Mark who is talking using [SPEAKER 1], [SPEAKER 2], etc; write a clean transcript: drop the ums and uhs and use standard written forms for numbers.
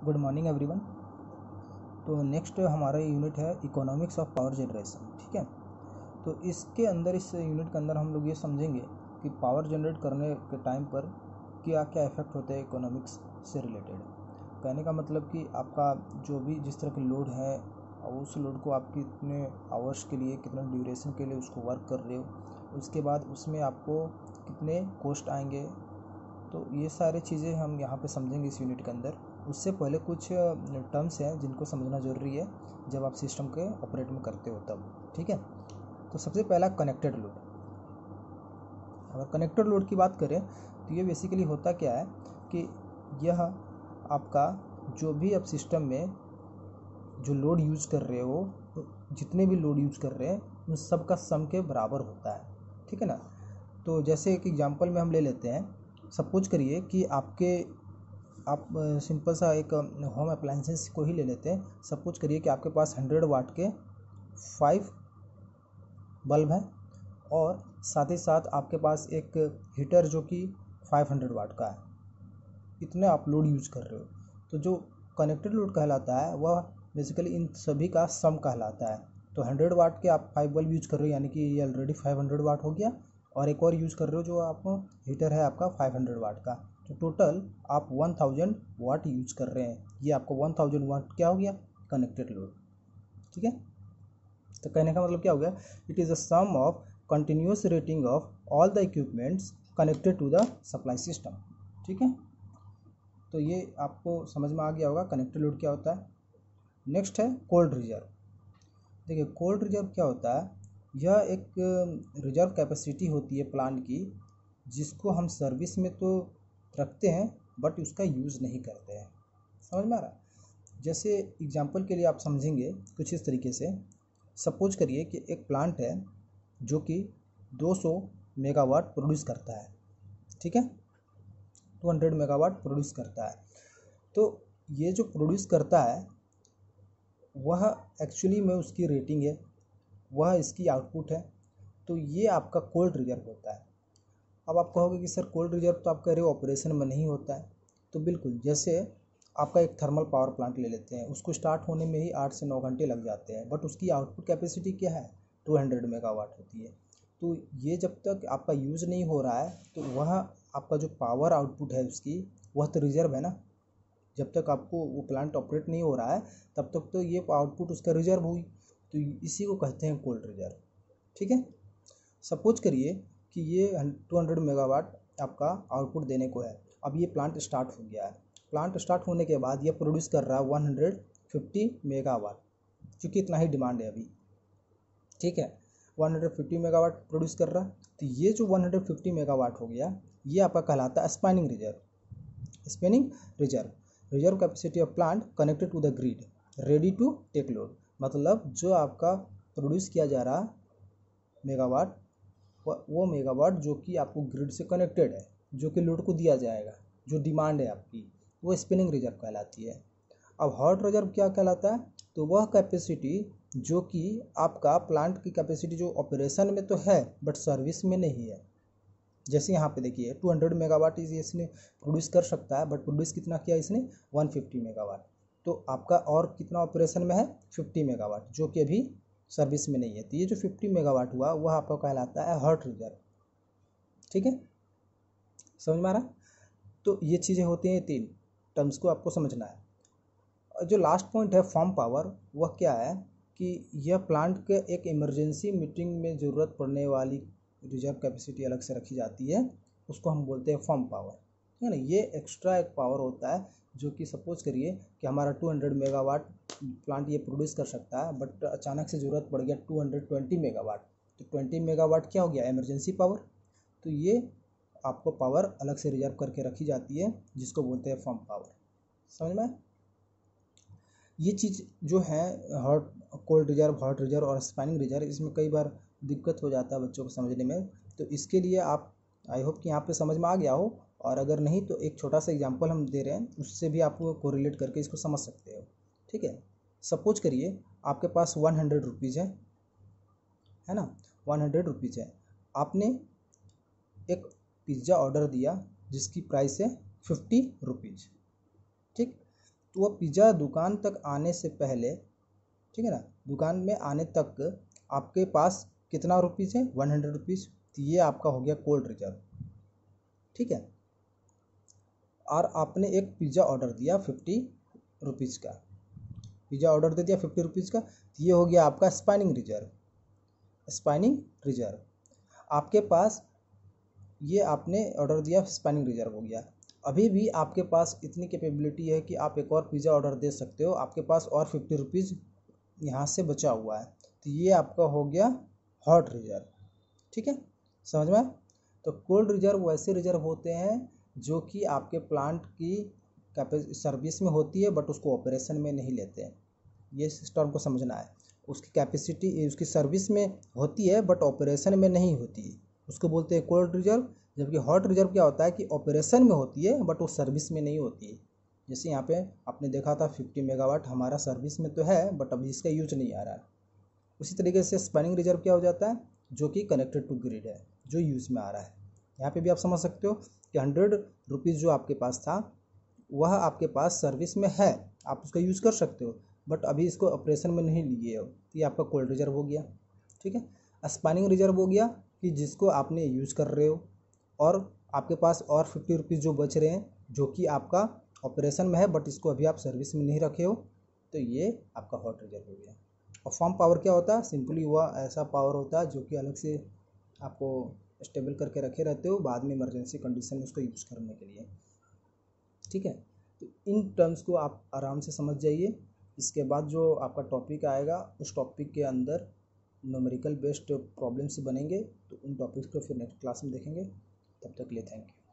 [SPEAKER 1] Good morning everyone. तो next हमारा unit है इकोनॉमिक्स ऑफ पावर जनरेशन। ठीक है, तो इसके अंदर इस यूनिट के अंदर हम लोग ये समझेंगे कि पावर जनरेट करने के टाइम पर क्या क्या इफेक्ट होते हैं इकोनॉमिक्स से रिलेटेड। कहने का मतलब कि आपका जो भी जिस तरह की लोड है और उस लोड को आप कितने आवर्स के लिए, कितने ड्यूरेशन के लिए उसको वर्क कर रहे हो, उसके बाद उसमें आपको कितने कॉस्ट आएंगे। तो ये सारी चीज़ें हम यहाँ पे समझेंगे इस यूनिट के अंदर। उससे पहले कुछ टर्म्स हैं जिनको समझना ज़रूरी है जब आप सिस्टम के ऑपरेट में करते हो तब। ठीक है, तो सबसे पहला कनेक्टेड लोड। अगर कनेक्टेड लोड की बात करें तो ये बेसिकली होता क्या है कि यह आपका जो भी आप सिस्टम में जो लोड यूज़ कर रहे हो, जितने भी लोड यूज़ कर रहे हैं उन सब का सम के बराबर होता है। ठीक है ना। तो जैसे एक एग्जांपल में हम ले लेते हैं, सपोज करिए कि आप सिंपल सा एक होम अप्लाइंसेस को ही ले लेते हैं। सपोज करिए कि आपके पास 100 वाट के 5 बल्ब हैं और साथ ही साथ आपके पास एक हीटर जो कि 500 वाट का है। इतने आप लोड यूज कर रहे हो, तो जो कनेक्टेड लोड कहलाता है वह बेसिकली इन सभी का सम कहलाता है। तो 100 वाट के आप 5 बल्ब यूज कर रहे हो, यानी कि ये ऑलरेडी 500 वाट हो गया, और एक और यूज कर रहे हो जो आप हीटर है आपका 500 वाट का। तो टोटल आप 1000 वाट यूज कर रहे हैं। ये आपको 1000 वाट क्या हो गया, कनेक्टेड लोड। ठीक है, तो कहने का मतलब क्या हो गया, it is a sum of continuous rating of all the equipments connected to the supply system. ठीक है, तो ये आपको समझ में आ गया होगा कनेक्टेड लोड क्या होता है। नेक्स्ट है कोल्ड रिजर्व। देखिए कोल्ड रिजर्व क्या होता है, यह एक रिजर्व कैपेसिटी होती है प्लांट की, जिसको हम सर्विस में तो रखते हैं बट उसका यूज़ नहीं करते हैं। समझ में आ रहा है। जैसे एग्जांपल के लिए आप समझेंगे कुछ इस तरीके से। सपोज करिए कि एक प्लांट है जो कि 200 मेगावाट प्रोड्यूस करता है। ठीक है, 200 मेगावाट प्रोड्यूस करता है। तो ये जो प्रोड्यूस करता है वह एक्चुअली में उसकी रेटिंग है, वह इसकी आउटपुट है। तो ये आपका कोल्ड रिजर्व होता है। अब आप कहोगे कि सर कोल्ड रिजर्व तो आप कह रहे हो ऑपरेशन में नहीं होता है। तो बिल्कुल, जैसे आपका एक थर्मल पावर प्लांट ले लेते हैं, उसको स्टार्ट होने में ही 8 से 9 घंटे लग जाते हैं, बट उसकी आउटपुट कैपेसिटी क्या है, 200 मेगावाट होती है। तो ये जब तक आपका यूज़ नहीं हो रहा है तो वह आपका जो पावर आउटपुट है उसकी, वह तो रिजर्व है ना। जब तक आपको वो प्लांट ऑपरेट नहीं हो रहा है तब तक तो ये आउटपुट उसका रिजर्व हुई। तो इसी को कहते हैं कोल्ड रिजर्व। ठीक है, सपोज करिए कि ये 200 मेगावाट आपका आउटपुट देने को है। अब ये प्लांट स्टार्ट हो गया है। प्लांट स्टार्ट होने के बाद ये प्रोड्यूस कर रहा है 150 मेगावाट, क्योंकि इतना ही डिमांड है अभी। ठीक है, 150 मेगावाट प्रोड्यूस कर रहा है। तो ये जो 150 मेगावाट हो गया, ये आपका कहलाता है spinning reserve. Spinning reserve, reserve capacity of plant connected to the grid ready to take load. मतलब जो आपका प्रोड्यूस किया जा रहा मेगावाट, वो मेगावाट जो कि आपको ग्रिड से कनेक्टेड है, जो कि लोड को दिया जाएगा, जो डिमांड है आपकी, वो स्पिनिंग रिजर्व कहलाती है। अब हॉट रिजर्व क्या कहलाता है, तो वह कैपेसिटी जो कि आपका प्लांट की कैपेसिटी जो ऑपरेशन में तो है बट सर्विस में नहीं है। जैसे यहाँ पे देखिए 200 मेगावाट इसने प्रोड्यूस कर सकता है, बट प्रोड्यूस कितना किया इसने, 150 मेगावाट। तो आपका और कितना ऑपरेशन में है, 50 मेगावाट, जो कि अभी सर्विस में नहीं है। तो ये जो 50 मेगावाट हुआ वह आपका कहलाता है हॉट रिजर्व। ठीक है, समझ में आ रहा। तो ये चीज़ें होती हैं, 3 टर्म्स को आपको समझना है। और जो लास्ट पॉइंट है फर्म पावर, वह क्या है कि यह प्लांट के एक इमरजेंसी मीटिंग में ज़रूरत पड़ने वाली रिजर्व कैपेसिटी अलग से रखी जाती है, उसको हम बोलते हैं फर्म पावर। ठीक है ना। ये एक्स्ट्रा एक पावर होता है जो कि सपोज करिए कि हमारा 200 मेगावाट प्लांट ये प्रोड्यूस कर सकता है, बट अचानक से ज़रूरत पड़ गया 220 मेगावाट। तो 20 मेगावाट क्या हो गया, इमरजेंसी पावर। तो ये आपको पावर अलग से रिजर्व करके रखी जाती है, जिसको बोलते हैं फर्म पावर। समझ में। ये चीज़ जो है hot cold reserve, hot reserve और स्पैनिंग रिजर्व, इसमें कई बार दिक्कत हो जाता है बच्चों को समझने में। तो इसके लिए आप, आई होप कि यहाँ पे समझ में आ गया हो, और अगर नहीं तो एक छोटा सा एग्जांपल हम दे रहे हैं, उससे भी आप कोरिलेट करके इसको समझ सकते हो। ठीक है, सपोज करिए आपके पास 100 रुपीज़ है ना, 100 रुपीज़ है। आपने एक पिज़्ज़ा ऑर्डर दिया जिसकी प्राइस है 50 रुपीज़। ठीक, तो वह पिज़्ज़ा दुकान तक आने से पहले, ठीक है ना, दुकान में आने तक आपके पास कितना रुपीज़ है, 100 रुपीज़। तो ये आपका हो गया कोल्ड रिजर्व, ठीक है। और आपने एक पिज़्ज़ा ऑर्डर दिया 50 रुपीज़ का, पिज़्ज़ा ऑर्डर दे दिया 50 रुपीज़ का, तो ये हो गया आपका स्पाइनिंग रिजर्व। स्पाइनिंग रिजर्व आपके पास, ये आपने ऑर्डर दिया, स्पाइनिंग रिजर्व हो गया। अभी भी आपके पास इतनी कैपेबिलिटी है कि आप एक और पिज़्ज़ा ऑर्डर दे सकते हो, आपके पास और 50 रुपीज़ यहाँ से बचा हुआ है, तो ये आपका हो गया हॉट रिजर्व, ठीक है, समझ में। तो कोल्ड रिजर्व वैसे रिजर्व होते हैं जो कि आपके प्लांट की सर्विस में होती है बट उसको ऑपरेशन में नहीं लेते हैं, ये सिस्टम को समझना है। उसकी कैपेसिटी उसकी सर्विस में होती है बट ऑपरेशन में नहीं होती है, उसको बोलते हैं कोल्ड रिजर्व। जबकि हॉट रिजर्व क्या होता है कि ऑपरेशन में होती है बट वो सर्विस में नहीं होती है। जैसे यहाँ पे आपने देखा था 50 मेगावाट हमारा सर्विस में तो है बट अभी इसका यूज नहीं आ रहा है। उसी तरीके से स्पाइनिंग रिजर्व क्या हो जाता है, जो कि कनेक्टेड टू ग्रिड है, जो यूज़ में आ रहा है। यहाँ पे भी आप समझ सकते हो कि 100 रुपीज़ जो आपके पास था वह आपके पास सर्विस में है, आप उसका यूज़ कर सकते हो बट अभी इसको ऑपरेशन में नहीं लिए हो, तो ये आपका कोल्ड रिजर्व हो गया, ठीक है। स्पाइनिंग रिजर्व हो गया कि जिसको आपने यूज़ कर रहे हो और आपके पास और 50 रुपीज़ जो बच रहे हैं जो कि आपका ऑपरेशन में है बट इसको अभी आप सर्विस में नहीं रखे हो, तो ये आपका हॉट रिजर्व हो गया। और फर्म पावर क्या होता है, सिंपली वह ऐसा पावर होता है जो कि अलग से आपको स्टेबल करके रखे रहते हो बाद में इमरजेंसी कंडीशन में उसको यूज़ करने के लिए, ठीक है। तो इन टर्म्स को आप आराम से समझ जाइए। इसके बाद जो आपका टॉपिक आएगा उस टॉपिक के अंदर न्यूमेरिकल बेस्ड प्रॉब्लम्स बनेंगे, तो उन टॉपिक्स को फिर नेक्स्ट क्लास में देखेंगे। तब तक के लिए थैंक यू।